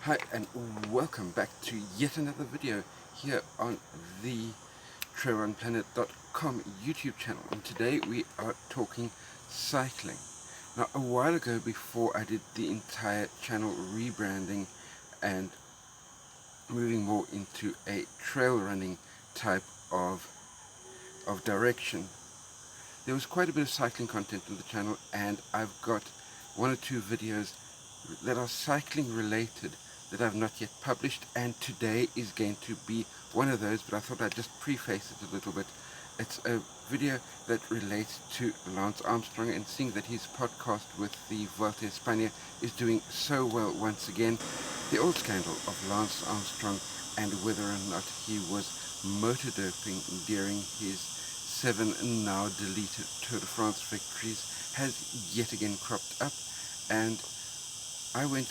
Hi and welcome back to yet another video here on the trailrunplanet.com YouTube channel, and today we are talking cycling. Now, a while ago, before I did the entire channel rebranding and moving more into a trail running type of direction, there was quite a bit of cycling content on the channel, and I've got one or two videos that are cycling related that I've not yet published, and today is going to be one of those, but I thought I'd just preface it a little bit. It's a video that relates to Lance Armstrong, and seeing that his podcast with the Vuelta a España is doing so well once again, the old scandal of Lance Armstrong and whether or not he was motor doping during his 7 now deleted Tour de France victories has yet again cropped up, and I went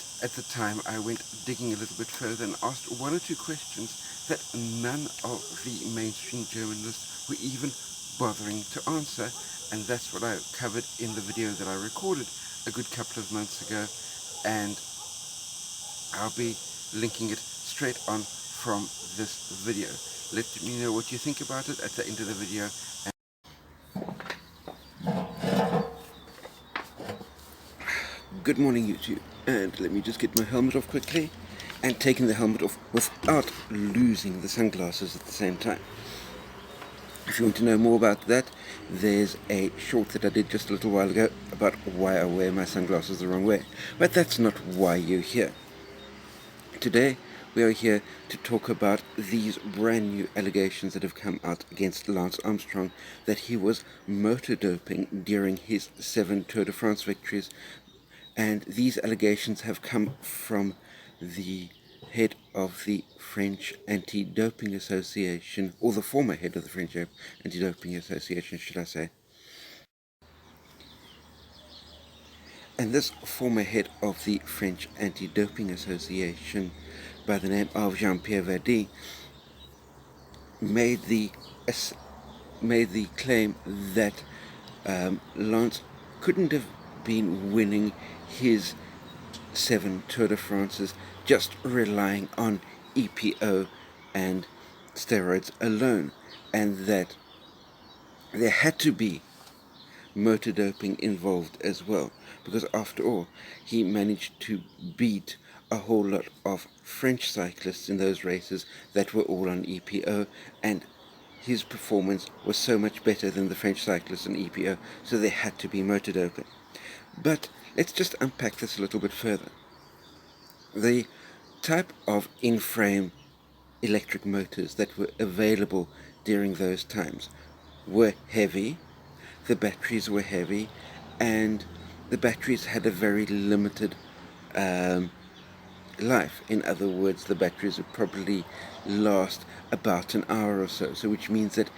digging a little bit further and asked one or two questions that none of the mainstream journalists were even bothering to answer, and that's what I covered in the video that I recorded a good couple of months ago, and I'll be linking it straight on from this video. Let me know what you think about it at the end of the video. Good morning, YouTube, and let me just get my helmet off quickly, and taking the helmet off without losing the sunglasses at the same time. If you want to know more about that, there's a short that I did just a little while ago about why I wear my sunglasses the wrong way, but that's not why you're here. Today we are here to talk about these brand new allegations that have come out against Lance Armstrong, that he was motor doping during his 7 Tour de France victories. And these allegations have come from the head of the French Anti-Doping Association, or the former head of the French Anti-Doping Association, should I say. And this former head of the French Anti-Doping Association, by the name of Jean-Pierre Verdy, made the claim that Lance couldn't have been winning his 7 Tour de France's just relying on EPO and steroids alone, and that there had to be motor doping involved as well, because after all, he managed to beat a whole lot of French cyclists in those races that were all on EPO, and his performance was so much better than the French cyclists on EPO, so there had to be motor doping. But let's just unpack this a little bit further. The type of in-frame electric motors that were available during those times were heavy, the batteries were heavy, and the batteries had a very limited life. In other words, the batteries would probably last about an hour or so, which means that,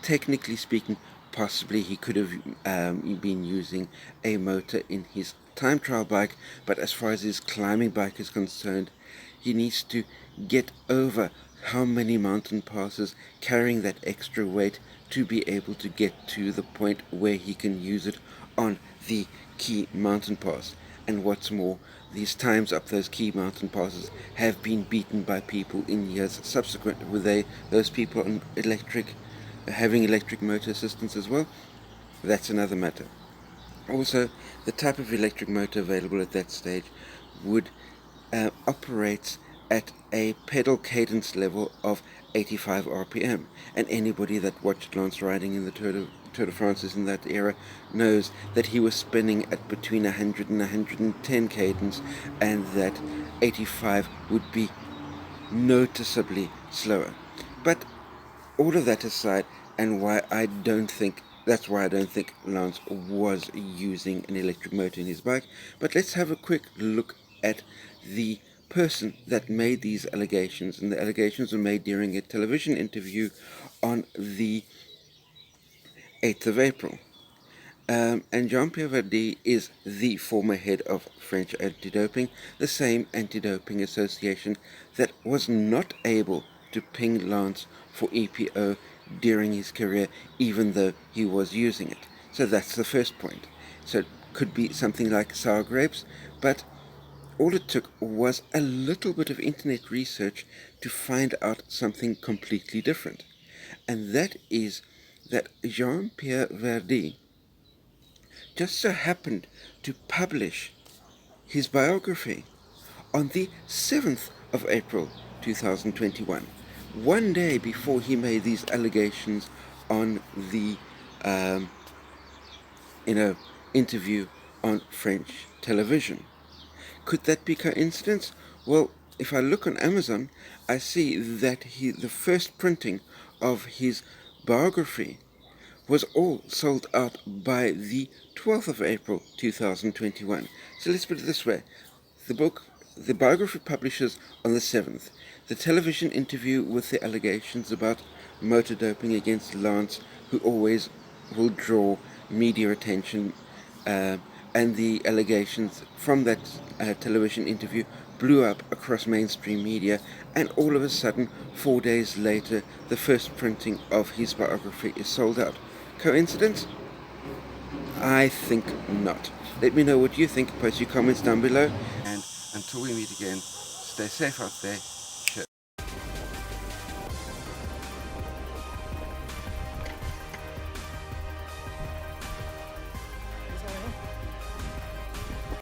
technically speaking, possibly he could have been using a motor in his time trial bike, but as far as his climbing bike is concerned, he needs to get over how many mountain passes carrying that extra weight to be able to get to the point where he can use it on the key mountain pass. And what's more, these times up those key mountain passes have been beaten by people in years subsequent. Were those people on having electric motor assistance as well? That's another matter. Also, the type of electric motor available at that stage would operate at a pedal cadence level of 85 RPM, and anybody that watched Lance riding in the Tour de France in that era knows that he was spinning at between 100 and 110 cadence, and that 85 would be noticeably slower. But all of that aside, and that's why I don't think Lance was using an electric motor in his bike. But let's have a quick look at the person that made these allegations, and the allegations were made during a television interview on the 8th of April. And Jean-Pierre Verdy is the former head of French anti-doping, the same anti-doping association that was not able to ping Lance for EPO during his career, even though he was using it. So that's the first point. So it could be something like sour grapes, but all it took was a little bit of internet research to find out something completely different. And that is that Jean-Pierre Verdi just so happened to publish his biography on the 7th of April 2021, one day before he made these allegations on the um, in an interview on French television. Could that be coincidence? Well, if I look on Amazon, I see that the first printing of his biography was all sold out by the 12th of April 2021. So let's put it this way. The biography publishes on the 7th. The television interview with the allegations about motor doping against Lance, who always will draw media attention, uh, and the allegations from that television interview blew up across mainstream media, and all of a sudden, 4 days later, the first printing of his biography is sold out. Coincidence? I think not. Let me know what you think. Post your comments down below. And until we meet again, stay safe out there.